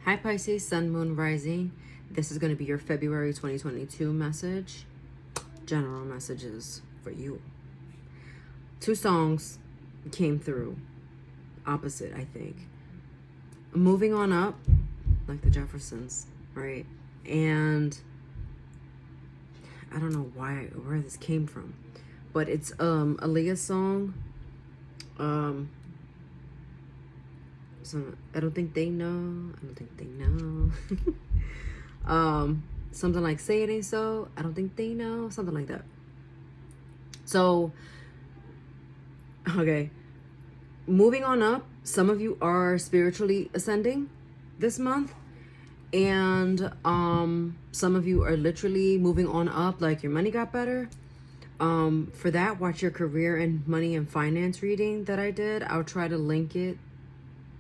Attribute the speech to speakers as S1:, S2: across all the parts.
S1: Hi Pisces, Sun, Moon, Rising. This is going to be your February 2022 message. General messages for you. 2 songs came through. Opposite, I think. Moving on up, like the Jeffersons, right? And I don't know where this came from, but it's Aaliyah's song. So I don't think they know. Something like say it ain't so. I don't think they know. Something like that. So, okay. Moving on up. Some of you are spiritually ascending this month. And some of you are literally moving on up, like your money got better. For that, watch your career and money and finance reading that I did. I'll try to link it.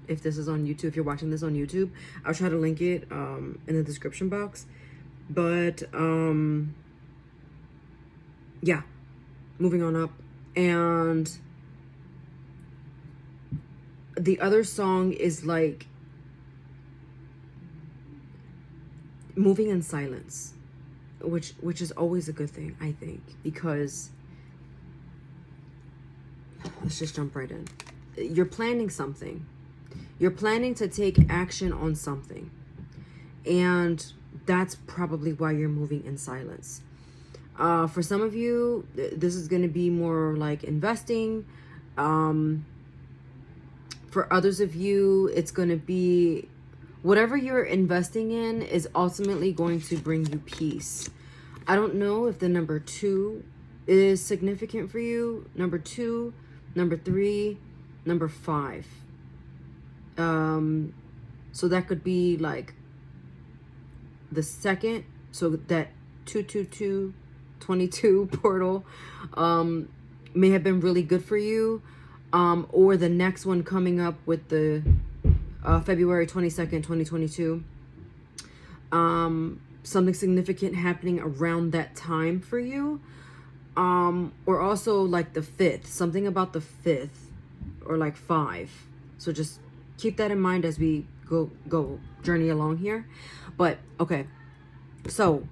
S1: If this is on YouTube, if you're watching this on YouTube, I'll try to link it in the description box. But yeah, moving on up. And the other song is like moving in silence, which is always a good thing, I think, because let's just jump right in. You're planning something. You're planning to take action on something. And that's probably why you're moving in silence. For some of you, this is going to be more like investing. For others of you, it's going to be whatever you're investing in is ultimately going to bring you peace. I don't know if the number 2 is significant for you. Number 2, number 3, number 5. So that could be like the second, so that 222 portal may have been really good for you, or the next one coming up with the February 22nd, 2022. Something significant happening around that time for you, or also like the 5th, something about the 5th, or like 5. So just keep that in mind as we go journey along here. But okay, so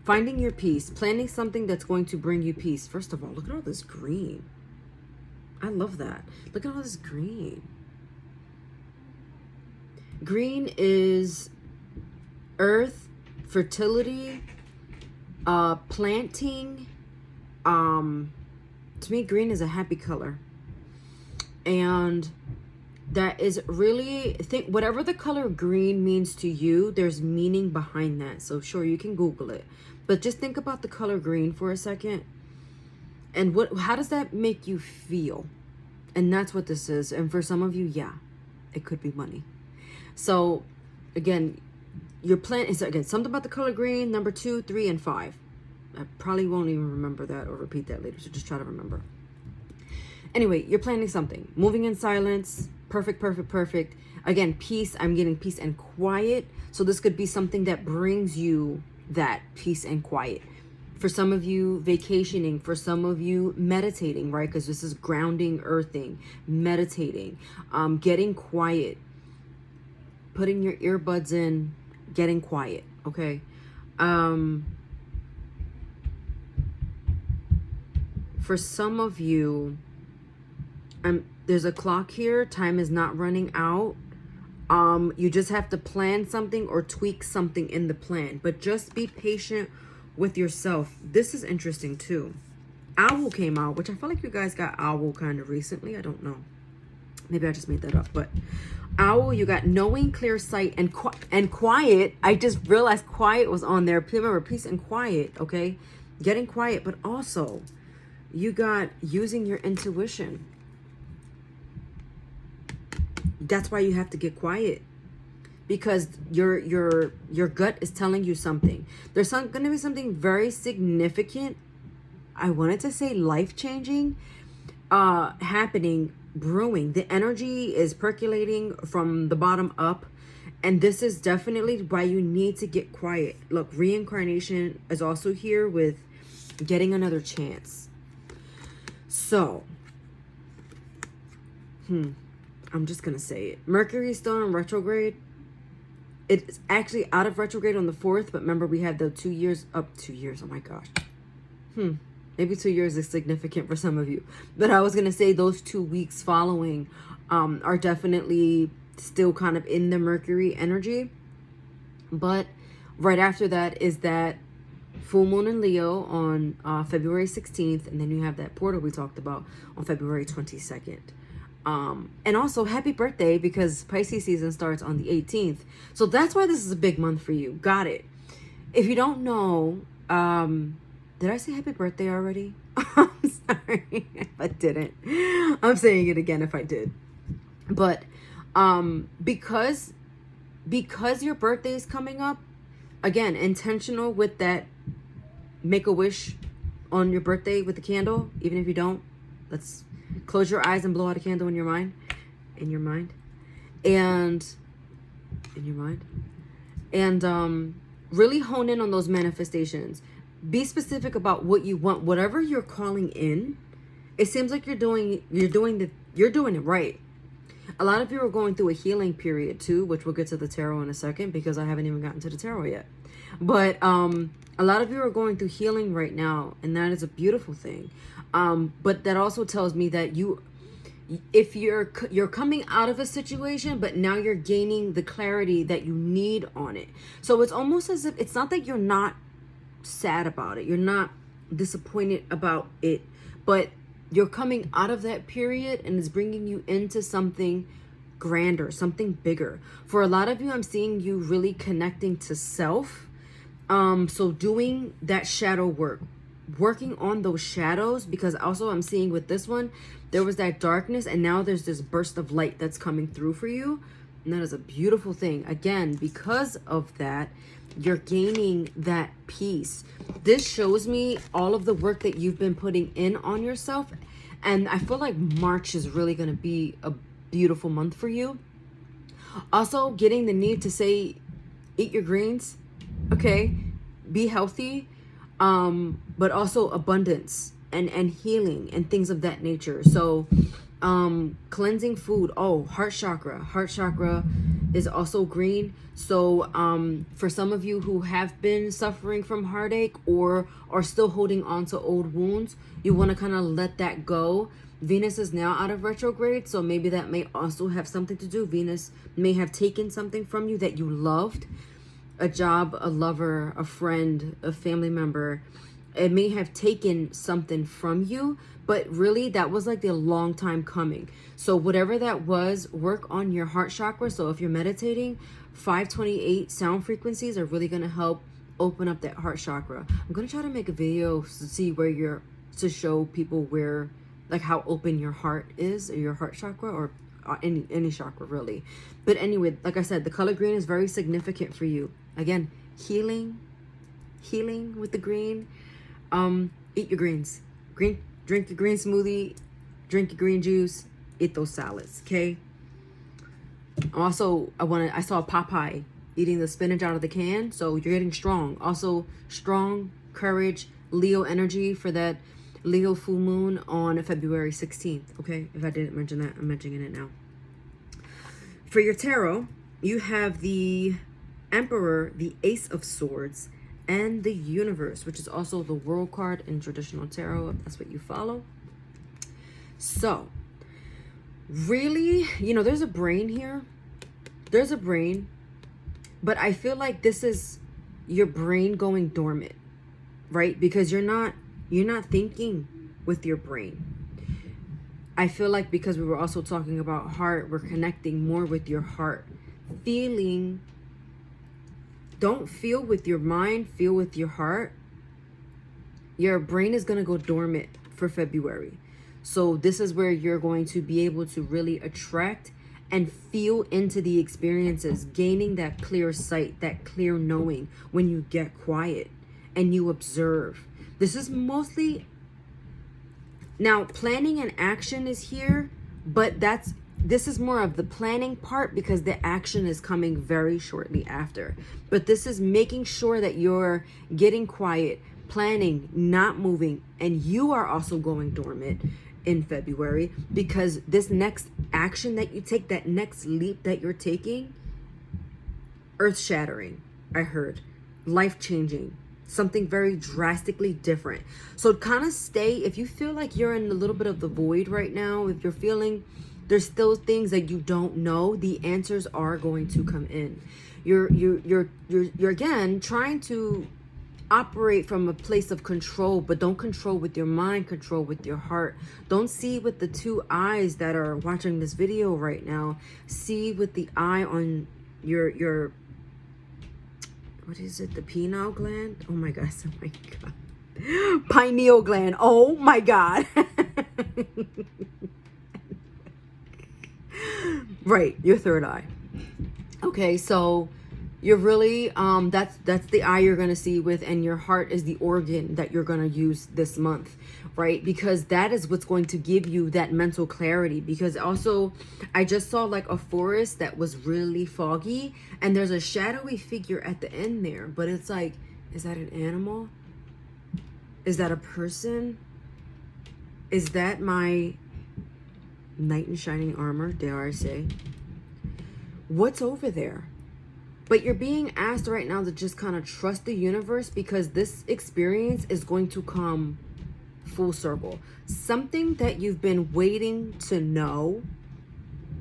S1: finding your peace, planning something that's going to bring you peace. First of all, look at all this green. I love that. Look at all this green. Green is earth, fertility, planting. To me, green is a happy color. And that is really, whatever the color green means to you, there's meaning behind that. So sure, you can Google it, but just think about the color green for a second. And how does that make you feel? And that's what this is. And for some of you, yeah, it could be money. So again, your plan is, again, something about the color green, number 2, 3, and 5. I probably won't even remember that or repeat that later. So just try to remember. Anyway, you're planning something, moving in silence. Perfect. Again, peace. I'm getting peace and quiet. So this could be something that brings you that peace and quiet. For some of you, vacationing. For some of you, meditating, right? Because this is grounding, earthing, meditating, getting quiet, putting your earbuds in, getting quiet, okay? For some of you, there's a clock here. Time is not running out. You just have to plan something or tweak something in the plan. But just be patient with yourself. This is interesting too. Owl came out, which I feel like you guys got owl kind of recently. I don't know. Maybe I just made that up. But owl, you got knowing, clear sight, and quiet. I just realized quiet was on there. Remember, peace and quiet, okay? Getting quiet, but also you got using your intuition. That's why you have to get quiet, because your gut is telling you something. There's going to be something very significant. I wanted to say life-changing, happening, brewing. The energy is percolating from the bottom up, and this is definitely why you need to get quiet. Look, reincarnation is also here with getting another chance. So, I'm just going to say it. Mercury is still in retrograde. It's actually out of retrograde on the 4th, but remember we had the 2 years, up 2 years, oh my gosh. Maybe 2 years is significant for some of you. But I was going to say those 2 weeks following are definitely still kind of in the Mercury energy. But right after that is that full moon in Leo on February 16th. And then you have that portal we talked about on February 22nd. And also happy birthday, because Pisces season starts on the 18th. So that's why this is a big month for you. Got it. If you don't know, did I say happy birthday already? I'm sorry if I didn't. I'm saying it again if I did. But because your birthday is coming up, again, intentional with that, make a wish on your birthday with the candle. Even if you don't, let's close your eyes and blow out a candle in your mind. And really hone in on those manifestations. Be specific about what you want. Whatever you're calling in, it seems like you're doing it right. A lot of you are going through a healing period too, which we'll get to the tarot in a second, because I haven't even gotten to the tarot yet. But a lot of you are going through healing right now, and that is a beautiful thing. But that also tells me that if you're coming out of a situation, but now you're gaining the clarity that you need on it. So it's almost as if it's not that you're not sad about it, you're not disappointed about it, but you're coming out of that period and it's bringing you into something grander, something bigger. For a lot of you, I'm seeing you really connecting to self. So doing that shadow work, working on those shadows, because also I'm seeing with this one, there was that darkness and now there's this burst of light that's coming through for you. And that is a beautiful thing. Again, because of that, you're gaining that peace. This shows me all of the work that you've been putting in on yourself. And I feel like March is really going to be a beautiful month for you. Also, getting the need to say, eat your greens, okay? Be healthy, but also abundance and healing and things of that nature. So cleansing food. Oh, heart chakra is also green. So for some of you who have been suffering from heartache or are still holding on to old wounds, you want to kind of let that go. Venus is now out of retrograde, so maybe that may also have something to do. Venus may have taken something from you that you loved, a job, a lover, a friend, a family member. It may have taken something from you, but really that was like the long time coming. So whatever that was, work on your heart chakra. So if you're meditating, 528 sound frequencies are really going to help open up that heart chakra. I'm going to try to make a video to see to show people where, like how open your heart is, or your heart chakra, or any chakra really. But anyway, like I said, the color green is very significant for you. Again, healing with the green. Eat your greens. Drink your green smoothie, drink your green juice, eat those salads, okay? Also, I saw Popeye eating the spinach out of the can, so you're getting strong. Also, strong, courage, Leo energy for that Leo full moon on February 16th, okay? If I didn't mention that, I'm mentioning it now. For your tarot, you have the Emperor, the Ace of Swords, and the Universe, which is also the World card in traditional tarot, if that's what you follow. So, really, there's a brain here. There's a brain, but I feel like this is your brain going dormant, right? Because you're not thinking with your brain. I feel like because we were also talking about heart, we're connecting more with your heart. Don't feel with your mind, feel with your heart. Your brain is going to go dormant for February. So this is where you're going to be able to really attract and feel into the experiences, gaining that clear sight, that clear knowing when you get quiet and you observe. This is mostly, now planning and action is here, but this is more of the planning part because the action is coming very shortly after. But this is making sure that you're getting quiet, planning, not moving, and you are also going dormant in February, because this next action that you take, that next leap that you're taking, earth-shattering, I heard. Life-changing. Something very drastically different. So kind of stay, if you feel like you're in a little bit of the void right now, if you're feeling there's still things that you don't know, the answers are going to come in. You're again trying to operate from a place of control, but don't control with your mind, control with your heart. Don't see with the two eyes that are watching this video right now. See with the eye on your what is it, the pineal gland? Oh my gosh, oh my god. Pineal gland. Oh my god. Right, your third eye. Okay, so you're really that's the eye you're going to see with, and your heart is the organ that you're going to use this month, right? Because that is what's going to give you that mental clarity. Because also I just saw like a forest that was really foggy, and there's a shadowy figure at the end there, but it's like, is that an animal? Is that a person? Is that my knight in shining armor, dare I say? What's over there? But you're being asked right now to just kind of trust the universe, because this experience is going to come full circle. Something that you've been waiting to know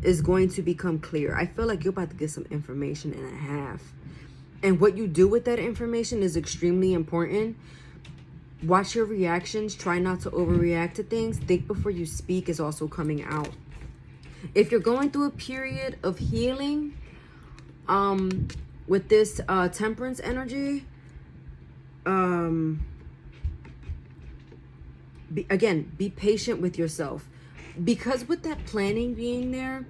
S1: is going to become clear. I feel like you're about to get some information and a half. And what you do with that information is extremely important. Watch your reactions. Try not to overreact to things. Think before you speak is also coming out. If you're going through a period of healing, with this temperance energy, be patient with yourself, because with that planning being there,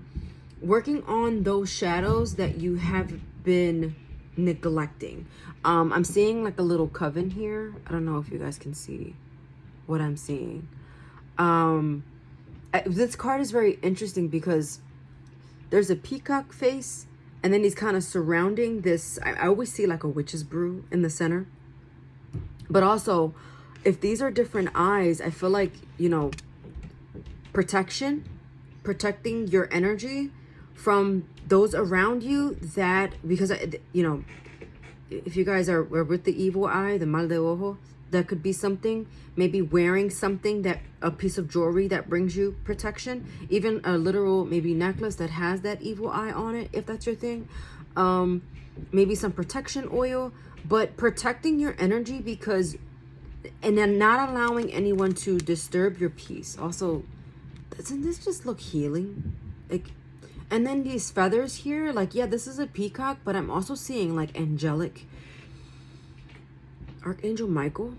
S1: working on those shadows that you have been neglecting. I'm seeing like a little coven here. I don't know if you guys can see what I'm seeing. This card is very interesting because there's a peacock face, and then he's kind of surrounding this. I always see like a witch's brew in the center. But also, if these are different eyes, I feel like, you know, protecting your energy from those around you, that, because, you know, if you guys are with the evil eye, the mal de ojo, that could be something, maybe wearing something, that a piece of jewelry that brings you protection, even a literal maybe necklace that has that evil eye on it, if that's your thing. Maybe some protection oil, but protecting your energy, because, and then not allowing anyone to disturb your peace. Also, doesn't this just look healing? Like, and then these feathers here, like, yeah, this is a peacock, but I'm also seeing like angelic, Archangel Michael,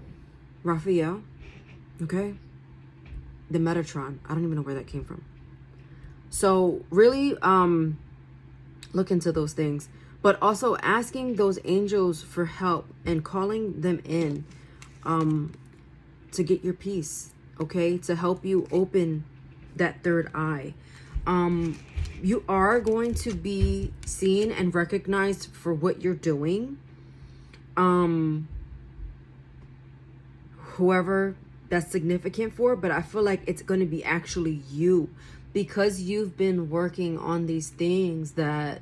S1: Raphael, okay, the Metatron. I don't even know where that came from. So really look into those things, but also asking those angels for help and calling them in to get your peace, okay, to help you open that third eye. You are going to be seen and recognized for what you're doing. Whoever that's significant for, but I feel like it's going to be actually you, because you've been working on these things that,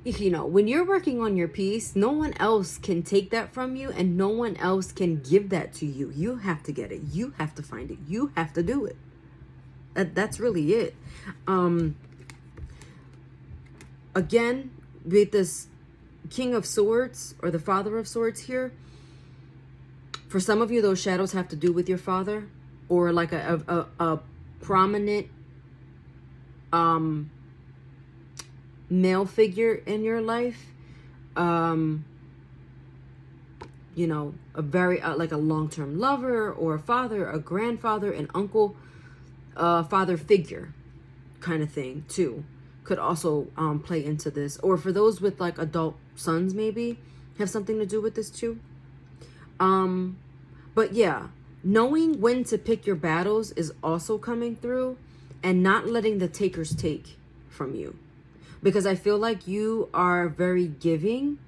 S1: you know, when you're working on your peace, no one else can take that from you, and no one else can give that to you. You have to get it. You have to find it. You have to do it. That's really it. Again, with this King of Swords or the Father of Swords here, for some of you, those shadows have to do with your father, or like a prominent male figure in your life. You know, a very like a long-term lover, or a father, a grandfather, an uncle, father figure kind of thing too, could also play into this. Or for those with like adult sons, maybe have something to do with this too. But yeah, knowing when to pick your battles is also coming through, and not letting the takers take from you, because I feel like you are very giving,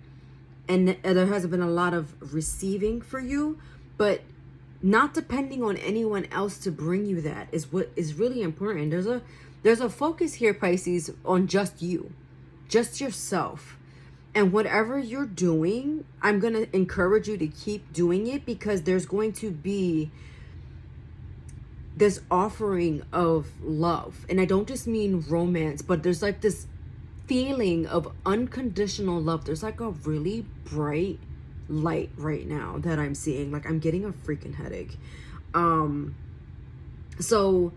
S1: and there has been a lot of receiving for you, but not depending on anyone else to bring you that is what is really important. There's a focus here, Pisces, on just you. just yourself. And whatever you're doing, I'm going to encourage you to keep doing it, because there's going to be this offering of love. And I don't just mean romance, but there's like this feeling of unconditional love. There's like a really bright light right now that I'm seeing. Like, I'm getting a freaking headache. So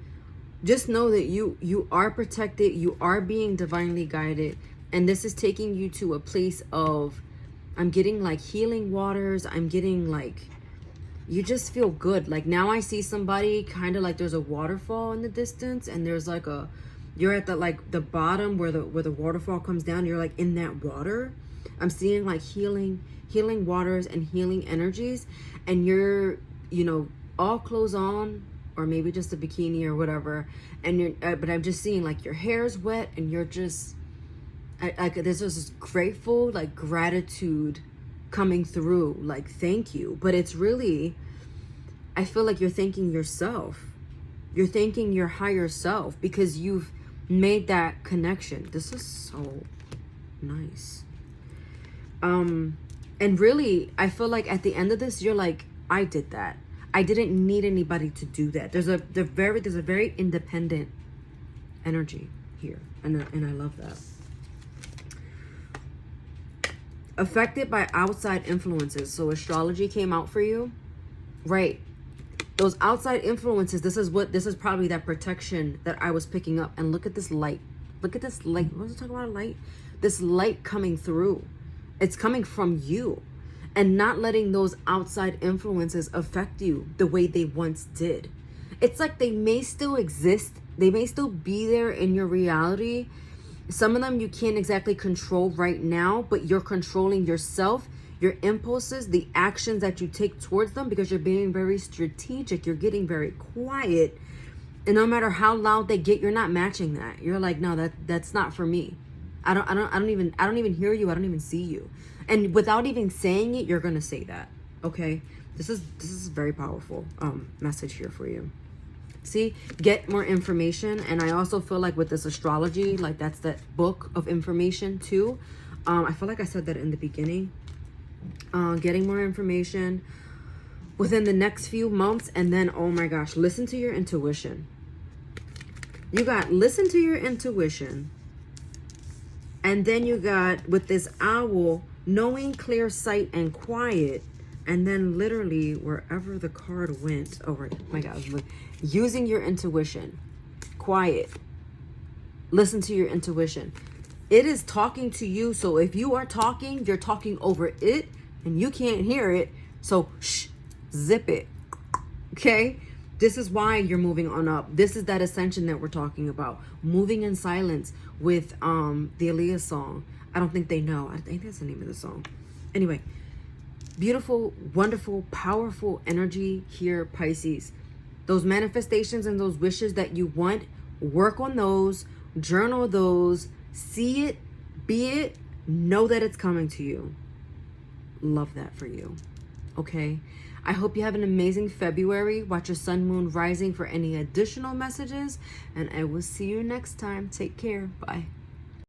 S1: just know that you are protected, you are being divinely guided, and this is taking you to a place of, I'm getting like healing waters. I'm getting like, you just feel good. Like, now I see somebody kind of like, there's a waterfall in the distance, and there's like a, you're at the like the bottom where the waterfall comes down. You're like in that water. I'm seeing like healing waters and healing energies, and you're, you know, all clothes on, or maybe just a bikini or whatever, and you're but I'm just seeing like your hair's wet, and you're just there's this grateful, like, gratitude coming through, like, thank you. But it's really, I feel like you're thanking yourself. You're thanking your higher self, because you've made that connection. This is so nice. And really, I feel like at the end of this, you're like, I did that. I didn't need anybody to do that. There's a very independent energy here, and I love that. Affected by outside influences. So astrology came out for you, right? Those outside influences, this is probably that protection that I was picking up. And look at this light. Look at this light. What was I talking about? Light? This light coming through. It's coming from you, and not letting those outside influences affect you the way they once did. It's like they may still exist. They may still be there in your reality. Some of them you can't exactly control right now, but you're controlling yourself, your impulses, the actions that you take towards them, because you're being very strategic. You're getting very quiet. And no matter how loud they get, you're not matching that. You're like, no, that's not for me. I don't even hear you. I don't even see you. And without even saying it, you're going to say that. Okay? This is very powerful message here for you. See, get more information. And I also feel like with this astrology, like that's that book of information too. I feel like I said that in the beginning. Getting more information within the next few months. And then, oh my gosh, listen to your intuition. You got listen to your intuition. And then you got, with this owl, knowing, clear sight, and quiet. And then literally wherever the card went, oh my God, using your intuition, quiet, listen to your intuition. It is talking to you. So if you are talking, you're talking over it and you can't hear it. So shh, zip it. Okay. This is why you're moving on up. This is that ascension that we're talking about. Moving in silence with the Aaliyah song. I don't think they know. I think that's the name of the song. Anyway. Beautiful, wonderful, powerful energy here, Pisces. Those manifestations and those wishes that you want, work on those, journal those, see it, be it, know that it's coming to you. Love that for you. Okay? I hope you have an amazing February. Watch your sun, moon, rising for any additional messages, and I will see you next time. Take care. Bye.